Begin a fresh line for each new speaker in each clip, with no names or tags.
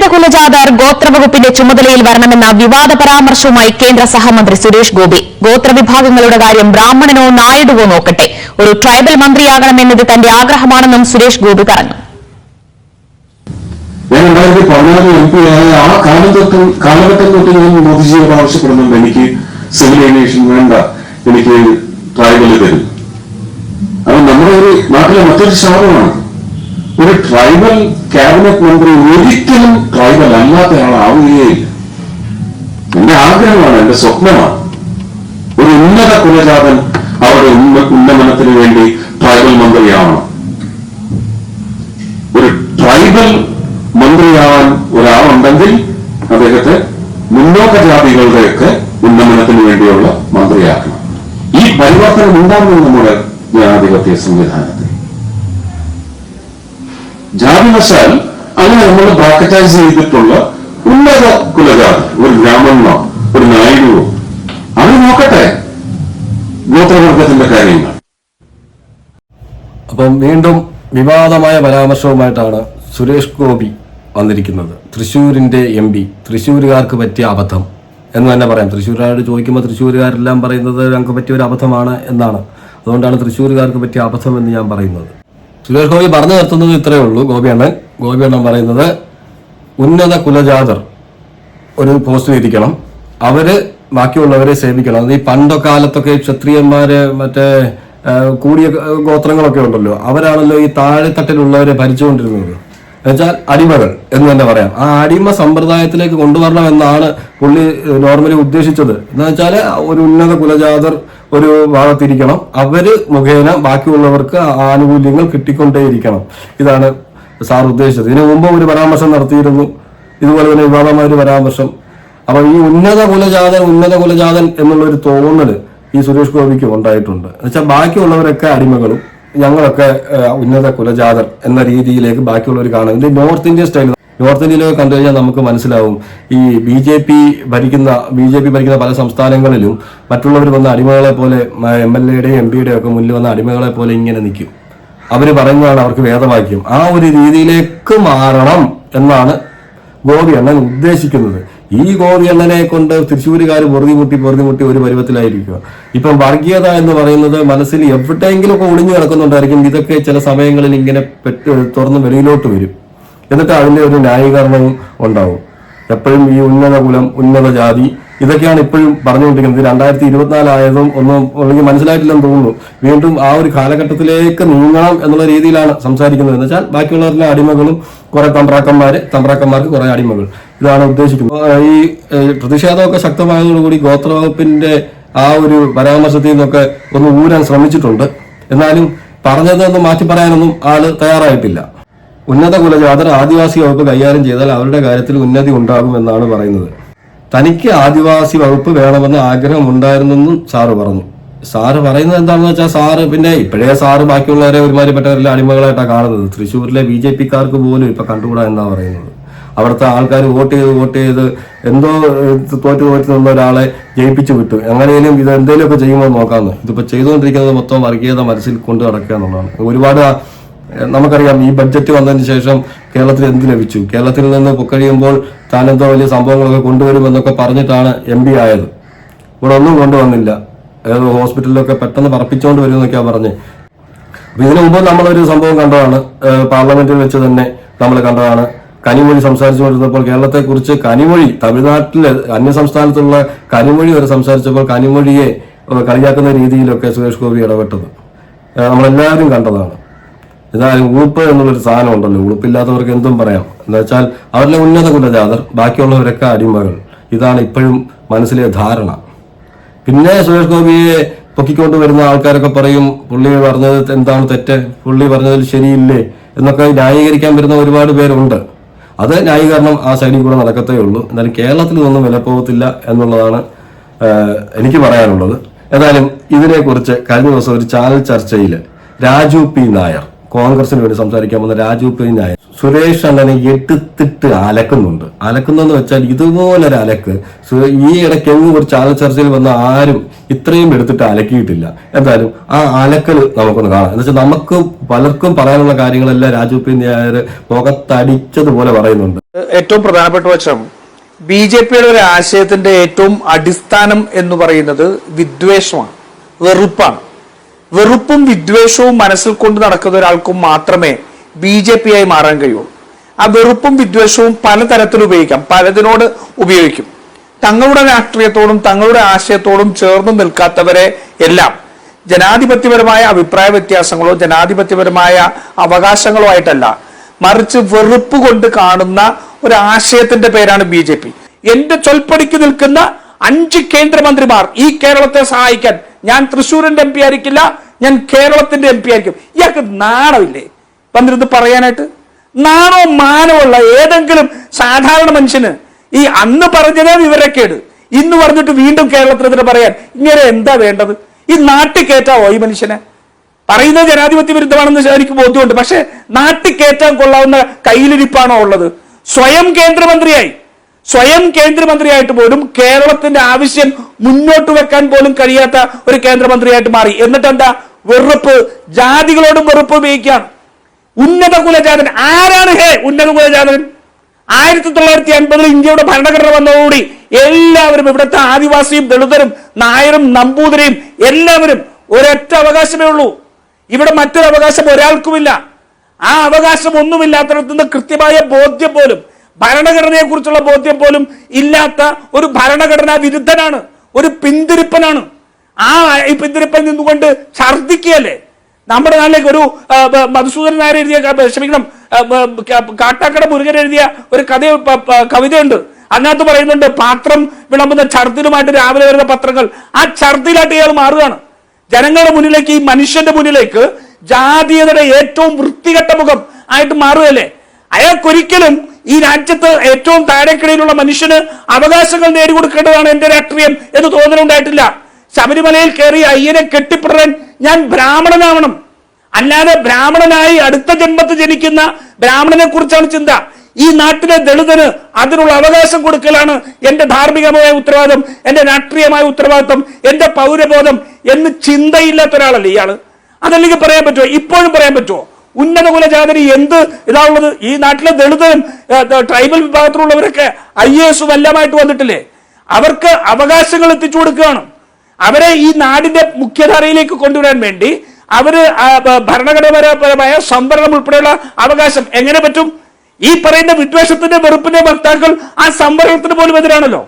ഉന്നത കുലജാതർ ഗോത്രവകുപ്പിന്റെ ചുമതലയിൽ വരണമെന്ന വിവാദ പരാമർശവുമായി കേന്ദ്ര സഹമന്ത്രി സുരേഷ് ഗോപി. ഗോത്രവിഭാഗങ്ങളുടെ കാര്യം ബ്രാഹ്മണനോ നായിഡുവോ നോക്കട്ടെ, ഒരു ട്രൈബൽ മന്ത്രിയാകണമെന്നത് തന്റെ ആഗ്രഹമാണെന്നും സുരേഷ് ഗോപി പറഞ്ഞു.
ഞാൻ 2016 MP ആയ ആ കാലഘട്ടം തൊട്ട് ഞാൻ മോദിജിയോട് ആവശ്യപ്പെടുന്നുണ്ട്, എനിക്ക് സിവിൽ ഏവിയേഷൻ വേണ്ട, എനിക്ക് ട്രൈബൽ തരും. അത് നമ്മുടെ ഒരു നാട്ടിലെ മറ്റൊരു ശാപമാണ്. ഒരു ട്രൈബൽ ക്യാബിനറ്റ് മന്ത്രി ഒരിക്കലും ട്രൈബൽ അല്ലാത്ത ആളാവുകയില്ല. എന്റെ ആഗ്രഹമാണ്, എന്റെ സ്വപ്നമാണ്, ഒരു ഉന്നത കുലജാതൻ അവരുടെ ഉന്നമനത്തിന് വേണ്ടി ട്രൈബൽ മന്ത്രിയാവണം. ഒരു ട്രൈബൽ മന്ത്രിയാവാൻ ഒരാളുണ്ടെങ്കിൽ അദ്ദേഹത്തെ മുന്നോക്ക ജാതികളുടെയൊക്കെ ഉന്നമനത്തിന് വേണ്ടിയുള്ള മന്ത്രിയാക്കണം. ഈ പരിവർത്തനം ഉണ്ടാകുന്നത് നമ്മുടെ ജനാധിപത്യ സംവിധാനത്തിൽ. ജാതിവശാൽ അങ്ങനെ നമ്മൾ ബ്രാക്കറ്റൈസ് ചെയ്തിട്ടുള്ള ഉന്നത കുലജാതി, ഒരു ബ്രാഹ്മണനോ ഒരു നായിഡുവോ, അത് നോക്കട്ടെ ഗോത്രവർഗത്തിന്റെ കാര്യങ്ങൾ.
അപ്പം വീണ്ടും വിവാദമായ പരാമർശവുമായിട്ടാണ് സുരേഷ് ഗോപി വന്നിരിക്കുന്നത്. തൃശ്ശൂരിന്റെ MP, തൃശ്ശൂരുകാർക്ക് പറ്റിയ അബദ്ധം എന്ന് തന്നെ പറയാം. തൃശ്ശൂരുകാരോട് ചോദിക്കുമ്പോൾ തൃശ്ശൂരുകാരെല്ലാം പറയുന്നത് ഞങ്ങൾക്ക് പറ്റിയ ഒരു അബദ്ധമാണ് എന്നാണ്. അതുകൊണ്ടാണ് തൃശ്ശൂരുകാർക്ക് പറ്റിയ അബദ്ധം എന്ന് ഞാൻ പറയുന്നത്. സുരേഷ് ഗോപി പറഞ്ഞു നിർത്തുന്നത് ഇത്രയേ ഉള്ളൂ. ഗോപിയണ്ണൻ പറയുന്നത് ഉന്നത കുലജാതർ ഒരു പോസ്റ്റിൽ ഇരിക്കണം, അവര് ബാക്കിയുള്ളവരെ സേവിക്കണം. അത് ഈ പണ്ടൊക്കാലത്തൊക്കെ ക്ഷത്രിയന്മാര് മറ്റേ കൂടിയ ഗോത്രങ്ങളൊക്കെ ഉണ്ടല്ലോ, അവരാണല്ലോ ഈ താഴെത്തട്ടിലുള്ളവരെ ഭരിച്ചുകൊണ്ടിരുന്നത്. എന്നുവെച്ചാൽ അടിമകൾ എന്ന് തന്നെ പറയാം. ആ അടിമ സമ്പ്രദായത്തിലേക്ക് കൊണ്ടുവരണം എന്നാണ് പുള്ളി നോർമലി ഉദ്ദേശിച്ചത്. എന്ന് വെച്ചാൽ ഒരു ഉന്നത കുലജാതർ ഒരു ഭാഗത്തിരിക്കണം, അവര് മുഖേന ബാക്കിയുള്ളവർക്ക് ആനുകൂല്യങ്ങൾ കിട്ടിക്കൊണ്ടേയിരിക്കണം. ഇതാണ് സാർ ഉദ്ദേശിച്ചത്. ഇതിനു മുമ്പ് ഒരു പരാമർശം നടത്തിയിരുന്നു, ഇതുപോലെ തന്നെ വിവാദമായ ഒരു പരാമർശം. അപ്പൊ ഈ ഉന്നത കുലജാതൻ എന്നുള്ള ഒരു തോന്നല് ഈ സുരേഷ് ഗോപിക്ക് ഉണ്ടായിട്ടുണ്ട്. എന്നുവെച്ചാൽ ബാക്കിയുള്ളവരൊക്കെ അടിമകളും ഞങ്ങളൊക്കെ ഉന്നത കുലജാതർ എന്ന രീതിയിലേക്ക് ബാക്കിയുള്ളവർ കാണും. ഇത് നോർത്ത് ഇന്ത്യൻ സ്റ്റൈൽ. നോർത്ത് ഇന്ത്യയിലൊക്കെ കണ്ടു കഴിഞ്ഞാൽ നമുക്ക് മനസ്സിലാവും. ഈ ബി ജെ പി ഭരിക്കുന്ന പല സംസ്ഥാനങ്ങളിലും മറ്റുള്ളവർ വന്ന അടിമകളെ പോലെ MLA-യുടെയും MP-യുടെയും ഒക്കെ മുന്നിൽ വന്ന അടിമകളെ പോലെ ഇങ്ങനെ നിൽക്കും. അവർ പറയുന്നതാണ് അവർക്ക് വേദവാക്യം. ആ ഒരു രീതിയിലേക്ക് മാറണം എന്നാണ് ഗോപി അണ്ണൻ ഉദ്ദേശിക്കുന്നത്. ഈ ഗോപി അണ്ണനെ കൊണ്ട് തൃശ്ശൂരുകാർ പൊറുതിമുട്ടി ഒരു പരുവത്തിലായിരിക്കുക. ഇപ്പം വർഗീയത എന്ന് പറയുന്നത് മനസ്സിൽ എവിടെയെങ്കിലും ഒക്കെ ഒളിഞ്ഞു കിടക്കുന്നുണ്ടായിരിക്കും. ഇതൊക്കെ ചില സമയങ്ങളിൽ ഇങ്ങനെ തുറന്ന് വെളിയിലോട്ട് വരും. എന്നിട്ട് അതിന്റെ ഒരു ന്യായീകരണവും ഉണ്ടാവും. എപ്പോഴും ഈ ഉന്നത കുലം, ഉന്നത ജാതി, ഇതൊക്കെയാണ് ഇപ്പോഴും പറഞ്ഞുകൊണ്ടിരിക്കുന്നത്. 2024 ആയതും ഒന്നും അല്ലെങ്കിൽ മനസ്സിലായിട്ടില്ലെന്ന് തോന്നുന്നു. വീണ്ടും ആ ഒരു കാലഘട്ടത്തിലേക്ക് നീങ്ങണം എന്നുള്ള രീതിയിലാണ് സംസാരിക്കുന്നത്. എന്ന് വെച്ചാൽ ബാക്കിയുള്ളവരുടെ അടിമകളും കുറെ തമ്പ്രാക്കന്മാർക്ക് കുറെ അടിമകൾ, ഇതാണ് ഉദ്ദേശിക്കുന്നത്. ഈ പ്രതിഷേധമൊക്കെ ശക്തമായതോടുകൂടി ഗോത്രവകുപ്പിന്റെ ആ ഒരു പരാമർശത്തിൽ നിന്നൊക്കെ ഒന്ന് ഊരാൻ ശ്രമിച്ചിട്ടുണ്ട്. എന്നാലും പറഞ്ഞതൊന്ന് മാറ്റി പറയാനൊന്നും ആള് തയ്യാറായിട്ടില്ല. ഉന്നത കുലജാതർ ആദിവാസി വകുപ്പ് കൈകാര്യം ചെയ്താൽ അവരുടെ കാര്യത്തിൽ ഉന്നതി ഉണ്ടാകുമെന്നാണ് പറയുന്നത്. തനിക്ക് ആദിവാസി വകുപ്പ് വേണമെന്ന് ആഗ്രഹം ഉണ്ടായിരുന്നെന്നും സാറ് പറഞ്ഞു. സാറ് പറയുന്നത് എന്താണെന്ന് വെച്ചാൽ ഇപ്പോഴേ സാറ് ബാക്കിയുള്ളവരെ ഒരുമാതിരിപ്പെട്ടവരെല്ലാം അടിമകളായിട്ടാണ് കാണുന്നത്. തൃശ്ശൂരിലെ BJP-ക്കാർക്ക് പോലും ഇപ്പൊ കണ്ടുകൂടാ എന്നാ പറയുന്നത്. അവിടുത്തെ ആൾക്കാർ വോട്ട് ചെയ്ത് എന്തോ തോറ്റ് നിന്ന ഒരാളെ ജയിപ്പിച്ചു വിട്ടു. എങ്ങനെയും ഇത് എന്തെങ്കിലുമൊക്കെ ചെയ്യുമ്പോൾ നോക്കാമെന്ന്. ഇതിപ്പോ ചെയ്തുകൊണ്ടിരിക്കുന്നത് മൊത്തം വർഗീയത മനസ്സിൽ കൊണ്ട് നടക്കുക എന്നുള്ളതാണ്. ഒരുപാട് നമുക്കറിയാം, ഈ ബഡ്ജറ്റ് വന്നതിന് ശേഷം കേരളത്തിൽ എന്ത് ലഭിച്ചു? കേരളത്തിൽ നിന്ന് പൊക്കഴിയുമ്പോൾ താനെന്തോ വലിയ സംഭവങ്ങളൊക്കെ കൊണ്ടുവരുമെന്നൊക്കെ പറഞ്ഞിട്ടാണ് MP ആയത്. ഇവിടെ ഒന്നും കൊണ്ടുവന്നില്ല. ഏതോ ഹോസ്പിറ്റലിലൊക്കെ പെട്ടെന്ന് പറപ്പിച്ചുകൊണ്ട് വരുമെന്നൊക്കെയാണ് പറഞ്ഞ്. അപ്പൊ ഇതിനു മുമ്പ് നമ്മളൊരു സംഭവം കണ്ടതാണ്, പാർലമെന്റിൽ വെച്ച് തന്നെ നമ്മൾ കണ്ടതാണ്. കനിമൊഴി സംസാരിച്ചുകൊണ്ടിരുന്നപ്പോൾ കേരളത്തെക്കുറിച്ച് കനിമൊഴി, തമിഴ്നാട്ടിലെ അന്യസംസ്ഥാനത്തുള്ള കനിമൊഴി വരെ സംസാരിച്ചപ്പോൾ കനിമൊഴിയെ കളിയാക്കുന്ന രീതിയിലൊക്കെ സുരേഷ് ഗോപി ഇടപെട്ടത് നമ്മളെല്ലാവരും കണ്ടതാണ്. എന്നാലും ഉളുപ്പ് എന്നുള്ളൊരു സാധനം ഉണ്ടല്ലോ, ഉളുപ്പില്ലാത്തവർക്ക് എന്തും പറയാം. എന്ന് വെച്ചാൽ അവരിലെ ഉന്നത കുലജാതർ, ബാക്കിയുള്ളവരൊക്കെ അടിമകൾ. ഇതാണ് ഇപ്പോഴും മനസ്സിലെ ധാരണ. പിന്നെ സുരേഷ് ഗോപിയെ പൊക്കിക്കൊണ്ട് വരുന്ന ആൾക്കാരൊക്കെ പറയും പുള്ളി പറഞ്ഞത് എന്താണ് തെറ്റ്, പുള്ളി പറഞ്ഞതിൽ ശരിയില്ലേ എന്നൊക്കെ ന്യായീകരിക്കാൻ വരുന്ന ഒരുപാട് പേരുണ്ട്. അത് ന്യായീകരണം ആ സൈഡിൽ കൂടെ നടക്കത്തേ ഉള്ളൂ. എന്നാലും കേരളത്തിൽ നിന്നും വിലപ്പോകത്തില്ല എന്നുള്ളതാണ് എനിക്ക് പറയാനുള്ളത്. എന്നാലും ഇതിനെക്കുറിച്ച് കഴിഞ്ഞ ദിവസം ഒരു ചാനൽ ചർച്ചയിൽ രാജു P. നായർ കോൺഗ്രസിന് വേണ്ടി സംസാരിക്കാൻ വന്ന രാജു പി നായർ സുരേഷ് അണ്ണനെ എടുത്തിട്ട് അലക്കുന്നെന്ന് വെച്ചാൽ ഇതുപോലൊരു അലക്ക് ഈ ഇടയ്ക്കെങ്ങും ഒരു ചാനൽ ചർച്ചയിൽ വന്ന ആരും ഇത്രയും എടുത്തിട്ട് അലക്കിയിട്ടില്ല. എന്തായാലും ആ അലക്കൽ നമുക്കൊന്ന് കാണാം. എന്ന് വെച്ചാൽ നമുക്ക് പലർക്കും പറയാനുള്ള കാര്യങ്ങളെല്ലാം രാജു പി നായർ മുഖത്തടിച്ചതുപോലെ പറയുന്നുണ്ട്.
ഏറ്റവും പ്രധാനപ്പെട്ട വശം BJPയുടെ ഒരു ആശയത്തിന്റെ ഏറ്റവും അടിസ്ഥാനം എന്ന് പറയുന്നത് വിദ്വേഷമാണ്, വെറുപ്പാണ്. വെറുപ്പും വിദ്വേഷവും മനസ്സിൽ കൊണ്ട് നടക്കുന്ന ഒരാൾക്കും മാത്രമേ BJP ആയി മാറാൻ കഴിയുള്ളൂ. ആ വെറുപ്പും വിദ്വേഷവും പലതരത്തിൽ ഉപയോഗിക്കാം, പലതിനോട് ഉപയോഗിക്കും. തങ്ങളുടെ രാഷ്ട്രീയത്തോടും തങ്ങളുടെ ആശയത്തോടും ചേർന്ന് നിൽക്കാത്തവരെ എല്ലാം ജനാധിപത്യപരമായ അഭിപ്രായ വ്യത്യാസങ്ങളോ ജനാധിപത്യപരമായ അവകാശങ്ങളോ ആയിട്ടല്ല, മറിച്ച് വെറുപ്പ് കൊണ്ട് കാണുന്ന ഒരു ആശയത്തിന്റെ പേരാണ് BJP. എന്റെ ചൊൽപ്പടിക്ക് നിൽക്കുന്ന 5 കേന്ദ്രമന്ത്രിമാർ ഈ കേരളത്തെ സഹായിക്കാൻ, ഞാൻ തൃശ്ശൂരിന്റെ MP ആയിരിക്കില്ല, ഞാൻ കേരളത്തിന്റെ MP ആയിരിക്കും. ഇയാൾക്ക് നാണമില്ലേ വന്നിരുന്ന് പറയാനായിട്ട്? നാണോ മാനമുള്ള ഏതെങ്കിലും സാധാരണ മനുഷ്യന് ഈ അന്ന് പറഞ്ഞത് വിവരക്കേട്, ഇന്ന് പറഞ്ഞിട്ട് വീണ്ടും കേരളത്തിനെതിരെ പറയാൻ ഇങ്ങനെ എന്താ വേണ്ടത്? ഈ നാട്ടിൽ കയറ്റാവോ ഈ മനുഷ്യനെ? പറയുന്നത് ജനാധിപത്യ വിരുദ്ധമാണെന്ന് എനിക്ക് ബോധ്യമുണ്ട്, പക്ഷെ നാട്ടിൽ കയറ്റാൻ കൊള്ളാവുന്ന കയ്യിലിരിപ്പാണോ ഉള്ളത്? സ്വയം കേന്ദ്രമന്ത്രിയായിട്ട് പോലും കേരളത്തിന്റെ ആവശ്യം മുന്നോട്ട് വെക്കാൻ പോലും കഴിയാത്ത ഒരു കേന്ദ്രമന്ത്രിയായിട്ട് മാറി. എന്നിട്ട് എന്താ? വെറുപ്പ്, ജാതികളോടും വെറുപ്പ് ഉപയോഗിക്കുകയാണ്. ഉന്നത കുലജാതൻ ആരാണ്? ഉന്നത കുലജാതൻ 1950 ഇന്ത്യയുടെ ഭരണഘടന വന്നതോടുകൂടി എല്ലാവരും, ഇവിടുത്തെ ആദിവാസിയും ദളിതരും നായരും നമ്പൂതിരിയും എല്ലാവരും ഒരൊറ്റ അവകാശമേ ഉള്ളൂ. ഇവിടെ മറ്റൊരു അവകാശം ഒരാൾക്കുമില്ല. ആ അവകാശം ഒന്നുമില്ലാത്തടത്ത് നിന്ന് കൃത്യമായ ബോധ്യം പോലും, ഭരണഘടനയെ കുറിച്ചുള്ള ബോധ്യം പോലും ഇല്ലാത്ത ഒരു ഭരണഘടനാ വിരുദ്ധനാണ്, ഒരു പിന്തിരിപ്പനാണ്. ഈ പിന്തിരിപ്പൻ നിന്നുകൊണ്ട് ഛർദിക്കുകയല്ലേ. നമ്മുടെ നാട്ടിലേക്ക് ഒരു മധുസൂദനൻ നായർ എഴുതിയ, ക്ഷമിക്കണം, കാട്ടാക്കട മുരുകൻ എഴുതിയ ഒരു കവിതയുണ്ട്. അതിനകത്ത് പറയുന്നുണ്ട്, പാത്രം വിളമ്പുന്ന ഛർദിലുമായിട്ട് രാവിലെ വരുന്ന പത്രങ്ങൾ, ആ ഛർദിലായിട്ട് ഇയാൾ മാറുകയാണ്. ജനങ്ങളുടെ മുന്നിലേക്ക്, ഈ മനുഷ്യന്റെ മുന്നിലേക്ക് ജാതീയതയുടെ ഏറ്റവും വൃത്തികെട്ട മുഖം ആയിട്ട് മാറുകയല്ലേ. അയാൾക്കൊരിക്കലും ഈ രാജ്യത്ത് ഏറ്റവും താഴേക്കിടയിലുള്ള മനുഷ്യന് അവകാശങ്ങൾ നേടിക്കൊടുക്കേണ്ടതാണ് എന്റെ രാഷ്ട്രീയം എന്ന് തോന്നലുണ്ടായിട്ടില്ല. ശബരിമലയിൽ കയറി അയ്യനെ കെട്ടിപ്പിടാൻ ഞാൻ ബ്രാഹ്മണനാവണം, അല്ലാതെ ബ്രാഹ്മണനായി അടുത്ത ജന്മത്ത് ജനിക്കുന്ന ബ്രാഹ്മണനെ കുറിച്ചാണ് ചിന്ത. ഈ നാട്ടിലെ ദളിതന് അതിനുള്ള അവകാശം കൊടുക്കലാണ് എന്റെ ധാർമ്മികമായ ഉത്തരവാദിത്വം, എന്റെ രാഷ്ട്രീയമായ ഉത്തരവാദിത്വം, എന്റെ പൗരബോധം എന്ന് ചിന്തയില്ലാത്ത ഒരാളല്ലേ ഇയാള്. അതല്ലെങ്കിൽ പറയാൻ പറ്റുമോ? ഇപ്പോഴും പറയാൻ പറ്റുമോ? ഉന്നത കുലജാതന് എന്ത് ഇതാണുള്ളത്? ഈ നാട്ടിലെ ദളിതരും ട്രൈബൽ വിഭാഗത്തിലുള്ളവരൊക്കെ IAS എല്ലാമായിട്ട് വന്നിട്ടില്ലേ? അവർക്ക് അവകാശങ്ങൾ എത്തിച്ചു കൊടുക്കുകയാണ്. അവരെ ഈ നാടിന്റെ മുഖ്യധാരയിലേക്ക് കൊണ്ടുവരാൻ വേണ്ടി അവര് ഭരണഘടനാപരമായ സംവരണം ഉൾപ്പെടെയുള്ള അവകാശം എങ്ങനെ പറ്റും? ഈ പറയുന്ന വിദ്വേഷത്തിന്റെ വെറുപ്പിന്റെ വക്താക്കൾ ആ സംവരണത്തിന് പോലും എതിരാണല്ലോ.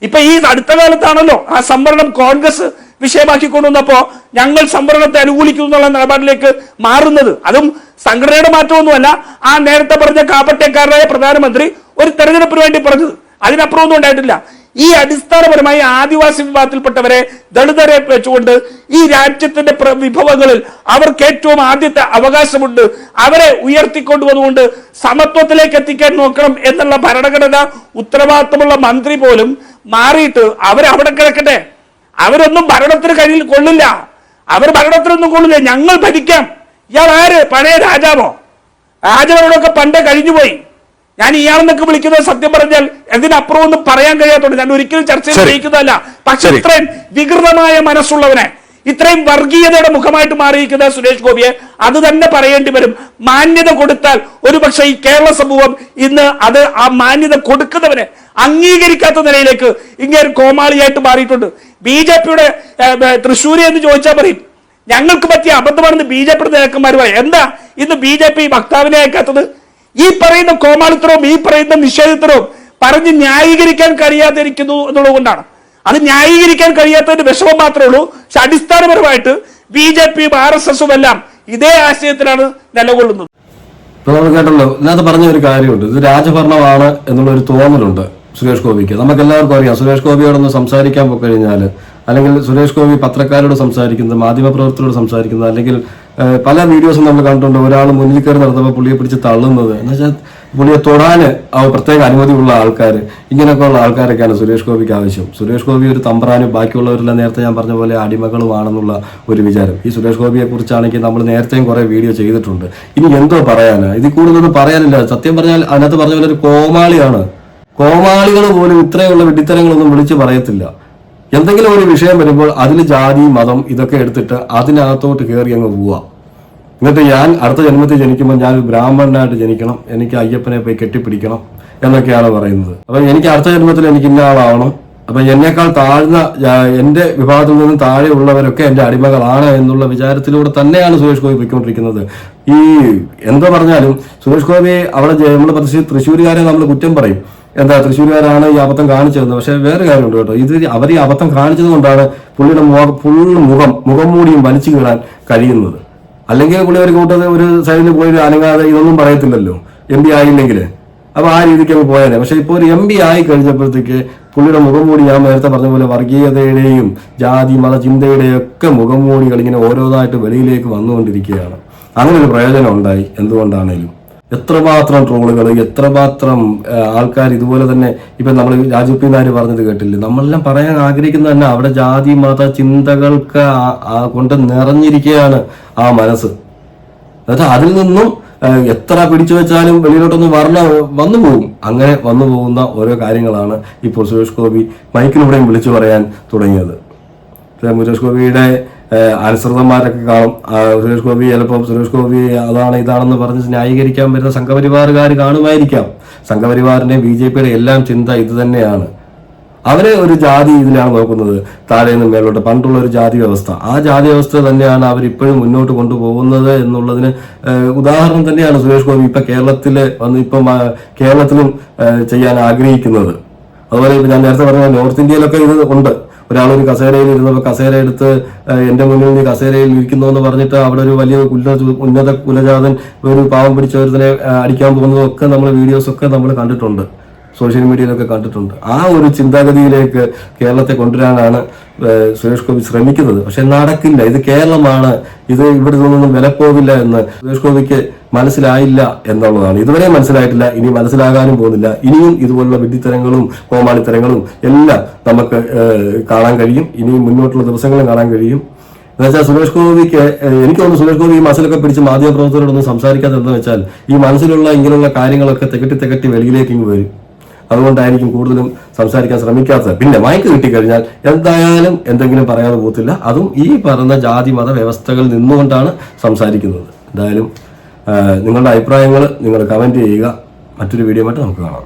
ഇപ്പൊ ഈ അടുത്ത കാലത്താണല്ലോ ആ സംവരണം കോൺഗ്രസ് വിഷയമാക്കി കൊണ്ടുവന്നപ്പോ ഞങ്ങൾ സംവരണത്തെ അനുകൂലിക്കുന്നു എന്നുള്ള നിലപാടിലേക്ക് മാറുന്നത്. അതും സംഘടനയുടെ മാറ്റമൊന്നുമല്ല, ആ നേരത്തെ പറഞ്ഞ കാപ്പറ്റേക്കാരനായ പ്രധാനമന്ത്രി ഒരു തെരഞ്ഞെടുപ്പിന് വേണ്ടി പറഞ്ഞത്, അതിനപ്പുറം ഒന്നും ഉണ്ടായിട്ടില്ല. ഈ അടിസ്ഥാനപരമായി ആദിവാസി വിഭാഗത്തിൽപ്പെട്ടവരെ, ദളിതരെ വെച്ചുകൊണ്ട് ഈ രാജ്യത്തിന്റെ വിഭവങ്ങളിൽ അവർക്ക് ഏറ്റവും ആദ്യത്തെ അവകാശമുണ്ട്, അവരെ ഉയർത്തിക്കൊണ്ടുവന്നുകൊണ്ട് സമത്വത്തിലേക്ക് എത്തിക്കാൻ നോക്കണം എന്നുള്ള ഭരണഘടന ഉത്തരവാദിത്തമുള്ള മന്ത്രി പോലും മാറിയിട്ട് അവരവിടെ കിടക്കട്ടെ. അവരൊന്നും ഭരണത്തിന് കയ്യിൽ കൊള്ളില്ല, അവർ ഭരണത്തിനൊന്നും കൊള്ളില്ല. ഞങ്ങൾ ഭരിക്കാം. ഇയാൾ ആര്? പഴയ രാജാവോ? രാജാവിനോടൊക്കെ പണ്ടേ കഴിഞ്ഞുപോയി. ഞാൻ ഇയാളെന്നൊക്കെ വിളിക്കുന്നത് സത്യം പറഞ്ഞാൽ ഇതിനപ്പുറം ഒന്നും പറയാൻ കഴിയാത്തോണ്ട് ഞാൻ ഒരിക്കലും ചർച്ചയിൽ ജയിക്കുന്നതല്ല. പക്ഷെ ഇത്രയും വികൃതമായ മനസ്സുള്ളവനെ, ഇത്രയും വർഗീയതയുടെ മുഖമായിട്ട് മാറിയിരിക്കുന്ന സുരേഷ് ഗോപിയെ അത് തന്നെ പറയേണ്ടി വരും. മാന്യത കൊടുത്താൽ ഒരുപക്ഷെ ഈ കേരള സമൂഹം ഇന്ന് അത് ആ മാന്യത കൊടുക്കുന്നവനെ അംഗീകരിക്കാത്ത നിലയിലേക്ക് ഇങ്ങനെ കോമാളിയായിട്ട് മാറിയിട്ടുണ്ട്. BJPയുടെ തൃശ്ശൂര് എന്ന് ചോദിച്ചാൽ പറയും ഞങ്ങൾക്ക് പറ്റിയ അബദ്ധമാണെന്ന് BJP നേതാക്കന്മാർ പറയും. എന്താ ഇന്ന് BJP വക്താവിനെ അയക്കാത്തത്? ഈ പറയുന്ന കോമാളിത്തരവും ഈ പറയുന്ന നിഷേധത്തിനവും പറഞ്ഞ് ന്യായീകരിക്കാൻ കഴിയാതിരിക്കുന്നു എന്നുള്ളത് കൊണ്ടാണ്. അത് ന്യായീകരിക്കാൻ കഴിയാത്തതിന്റെ വിഷമം മാത്രമേ ഉള്ളൂ. പക്ഷെ അടിസ്ഥാനപരമായിട്ട് BJPയും RSSും എല്ലാം ഇതേ ആശയത്തിലാണ് നിലകൊള്ളുന്നത്.
ഇപ്പൊ നമ്മൾ കേട്ടല്ലോ, ഇതിനകത്ത് പറഞ്ഞ ഒരു കാര്യമുണ്ട്, ഇത് രാജഭരണമാണ് എന്നുള്ള ഒരു തോന്നലുണ്ട് സുരേഷ് ഗോപിക്ക്. നമുക്ക് എല്ലാവർക്കും അറിയാം, സുരേഷ് ഗോപിയോടൊന്ന് സംസാരിക്കാൻ പോയി കഴിഞ്ഞാൽ, അല്ലെങ്കിൽ സുരേഷ് ഗോപി പത്രക്കാരോട് സംസാരിക്കുന്നത്, മാധ്യമപ്രവർത്തകരോട് സംസാരിക്കുന്നത്, അല്ലെങ്കിൽ പല വീഡിയോസും നമ്മൾ കണ്ടിട്ടുണ്ട്, ഒരാൾ മുന്നിൽ കയറി നടന്നപ്പോൾ പുള്ളിയെ പിടിച്ച് തള്ളുന്നത്. എന്ന് വെച്ചാൽ പുള്ളിയെ തൊടാൻ പ്രത്യേക അനുമതിയുള്ള ആൾക്കാർ, ഇങ്ങനെയൊക്കെയുള്ള ആൾക്കാരൊക്കെയാണ് സുരേഷ് ഗോപിക്ക് ആവശ്യം. സുരേഷ് ഗോപി ഒരു തമ്പ്രാനും ബാക്കിയുള്ളവരെല്ലാം നേരത്തെ ഞാൻ പറഞ്ഞ പോലെ അടിമകളുമാണെന്നുള്ള ഒരു വിചാരം. ഈ സുരേഷ് ഗോപിയെ കുറിച്ചാണെങ്കിൽ നമ്മൾ നേരത്തെയും കുറെ വീഡിയോ ചെയ്തിട്ടുണ്ട്. ഇനി എന്തോ പറയാനാ, ഇതിൽ കൂടുതലൊന്നും പറയാനില്ല. സത്യം പറഞ്ഞാൽ അതിനകത്ത് പറഞ്ഞ പോലെ ഒരു കോമാളിയാണ്. കോമാളികൾ പോലും ഇത്രയുള്ള വിഡ്ഢിത്തരങ്ങളൊന്നും വിളിച്ച് പറയത്തില്ല. എന്തെങ്കിലും ഒരു വിഷയം വരുമ്പോൾ അതിൽ ജാതി മതം ഇതൊക്കെ എടുത്തിട്ട് അതിനകത്തോട്ട് കയറി അങ്ങ് പോവുക. എന്നിട്ട് ഞാൻ അടുത്ത ജന്മത്തിൽ ജനിക്കുമ്പോൾ ഞാൻ ബ്രാഹ്മണനായിട്ട് ജനിക്കണം, എനിക്ക് അയ്യപ്പനെ പോയി കെട്ടിപ്പിടിക്കണം എന്നൊക്കെയാണ് പറയുന്നത്. അപ്പൊ എനിക്ക് അടുത്ത ജന്മത്തിൽ എനിക്ക് ഇന്ന ആളാവണം, അപ്പൊ എന്നേക്കാൾ താഴ്ന്ന എന്റെ വിഭാഗത്തിൽ നിന്നും താഴെ ഉള്ളവരൊക്കെ എന്റെ അടിമകളാണ് എന്നുള്ള വിചാരത്തിലൂടെ തന്നെയാണ് സുരേഷ് ഗോപി പോയിക്കൊണ്ടിരിക്കുന്നത്. ഈ എന്തോ പറഞ്ഞാലും സുരേഷ് ഗോപി അവിടെ നമ്മൾ തൃശ്ശൂരുകാരെ നമ്മൾ കുറ്റം പറയും, എന്താ തൃശ്ശൂരുകാരാണ് ഈ അബദ്ധം കാണിച്ചതെന്ന്. പക്ഷെ വേറെ കാര്യമുണ്ട് കേട്ടോ, ഇത് അവർ ഈ അബദ്ധം കാണിച്ചത് കൊണ്ടാണ് പുള്ളിയുടെ മുഖം മൂടിയും വലിച്ചു കീറാൻ കഴിയുന്നത്. അല്ലെങ്കിൽ പുള്ളി ഒരു കൂട്ടത് ഒരു സൈഡിൽ പോയി അനങ്ങാതെ ഇതൊന്നും പറയത്തില്ലല്ലോ MP ആയില്ലെങ്കിൽ. അപ്പൊ ആ രീതിക്ക് അങ്ങ് പോയാലേ. പക്ഷെ ഇപ്പോൾ ഒരു MP ആയി കഴിഞ്ഞപ്പോഴത്തേക്ക് പുള്ളിയുടെ മുഖംമൂടി ഞാൻ നേരത്തെ പറഞ്ഞ പോലെ വർഗീയതയുടെയും ജാതി മത ചിന്തയുടെയും ഒക്കെ മുഖംമൂടികൾ ഇങ്ങനെ ഓരോന്നായിട്ട് വെളിയിലേക്ക് വന്നുകൊണ്ടിരിക്കുകയാണ്. അങ്ങനെ ഒരു പ്രയോജനം ഉണ്ടായി. എന്തുകൊണ്ടാണേലും എത്രമാത്രം ട്രോളുകൾ, എത്രമാത്രം ആൾക്കാർ ഇതുപോലെ തന്നെ ഇപ്പൊ നമ്മൾ രാജു പി നായർ പറഞ്ഞത് കേട്ടില്ലേ, നമ്മളെല്ലാം പറയാൻ ആഗ്രഹിക്കുന്നത് തന്നെ അവിടെ ജാതി മത ചിന്തകൾക്ക് കൊണ്ട് നിറഞ്ഞിരിക്കുകയാണ് ആ മനസ്സ്. അതായത് അതിൽ നിന്നും എത്ര പിടിച്ചു വെച്ചാലും വെളിയിലോട്ടൊന്നും വന്നു പോകും. അങ്ങനെ വന്നു പോകുന്ന ഓരോ കാര്യങ്ങളാണ് ഇപ്പോൾ സുരേഷ് ഗോപി മൈക്കിലൂടെയും വിളിച്ചു പറയാൻ തുടങ്ങിയത്. സുരേഷ് ഗോപിയുടെ അനുസൃതന്മാരൊക്കെ കാണും. സുരേഷ് ഗോപി ചിലപ്പോൾ സുരേഷ് ഗോപി അതാണ് ഇതാണെന്ന് പറഞ്ഞ് ന്യായീകരിക്കാൻ വരുന്ന സംഘപരിവാറുകാർ കാണുമായിരിക്കാം. സംഘപരിവാറിന്റെയും BJPയുടെ എല്ലാം ചിന്ത ഇത് തന്നെയാണ്. അവരെ ഒരു ജാതി ഇതിലാണ് നോക്കുന്നത്, താഴെ നിന്ന് മേലോട്ട് പണ്ടുള്ള ഒരു ജാതി വ്യവസ്ഥ. ആ ജാതി വ്യവസ്ഥ തന്നെയാണ് അവരിപ്പോഴും മുന്നോട്ട് കൊണ്ടുപോകുന്നത് എന്നുള്ളതിന് ഉദാഹരണം തന്നെയാണ് സുരേഷ് ഗോപി ഇപ്പൊ കേരളത്തിലും ചെയ്യാൻ ആഗ്രഹിക്കുന്നത്. അതുപോലെ ഇപ്പൊ ഞാൻ നേരത്തെ പറഞ്ഞ നോർത്ത് ഇന്ത്യയിലൊക്കെ ഇത് ഉണ്ട്. ഒരാളൊരു കസേരയിൽ ഇരുന്നപ്പോൾ കസേര എടുത്ത് എന്റെ മുന്നിൽ നീ കസേരയിൽ ഇരിക്കുന്നു എന്ന് പറഞ്ഞിട്ട് അവിടെ ഒരു വലിയ ഉന്നത കുലജാതൻ ഒരു പാവം പിടിച്ചവരത്തിനെ അടിക്കാൻ പോകുന്നതൊക്കെ നമ്മൾ വീഡിയോസൊക്കെ നമ്മൾ കണ്ടിട്ടുണ്ട്, സോഷ്യൽ മീഡിയയിലൊക്കെ കണ്ടിട്ടുണ്ട്. ആ ഒരു ചിന്താഗതിയിലേക്ക് കേരളത്തെ കൊണ്ടുവരാനാണ് സുരേഷ് ഗോപി ശ്രമിക്കുന്നത്. പക്ഷെ നടക്കില്ല. ഇത് കേരളമാണ്, ഇത് ഇവിടെ നിന്നൊന്നും വിലപ്പോവില്ല എന്ന് സുരേഷ് ഗോപിക്ക് മനസ്സിലായില്ല എന്നുള്ളതാണ്. ഇതുവരെ മനസ്സിലായിട്ടില്ല, ഇനി മനസ്സിലാകാനും പോകുന്നില്ല. ഇനിയും ഇതുപോലുള്ള വിഡ്ഢിത്തരങ്ങളും കോമാളിത്തരങ്ങളും എല്ലാം നമുക്ക് കാണാൻ കഴിയും. ഇനിയും മുന്നോട്ടുള്ള ദിവസങ്ങളും കാണാൻ കഴിയും. എന്നുവെച്ചാൽ സുരേഷ് ഗോപിക്ക് എനിക്ക് തോന്നുന്നു സുരേഷ് ഗോപി ഈ മനസ്സിലൊക്കെ പിടിച്ച് മാധ്യമപ്രവർത്തകരോടൊന്നും സംസാരിക്കാതെ എന്താ വെച്ചാൽ ഈ മനസ്സിലുള്ള ഇങ്ങനെയുള്ള കാര്യങ്ങളൊക്കെ തെക്കട്ടി വെളിയിലേക്ക് ഇങ്ങ് വരും. അതുകൊണ്ടായിരിക്കും കൂടുതലും സംസാരിക്കാൻ ശ്രമിക്കാത്തത്. പിന്നെ മൈക്ക് കിട്ടിക്കഴിഞ്ഞാൽ എന്തായാലും എന്തെങ്കിലും പറയാതെ പോകത്തില്ല. അതും ഈ പറഞ്ഞ ജാതി മത വ്യവസ്ഥകൾ നിന്നുകൊണ്ടാണ് സംസാരിക്കുന്നത്. എന്തായാലും നിങ്ങളുടെ അഭിപ്രായങ്ങൾ നിങ്ങൾ കമന്റ് ചെയ്യുക. മറ്റൊരു വീഡിയോ ആയിട്ട് നമുക്ക് കാണാം.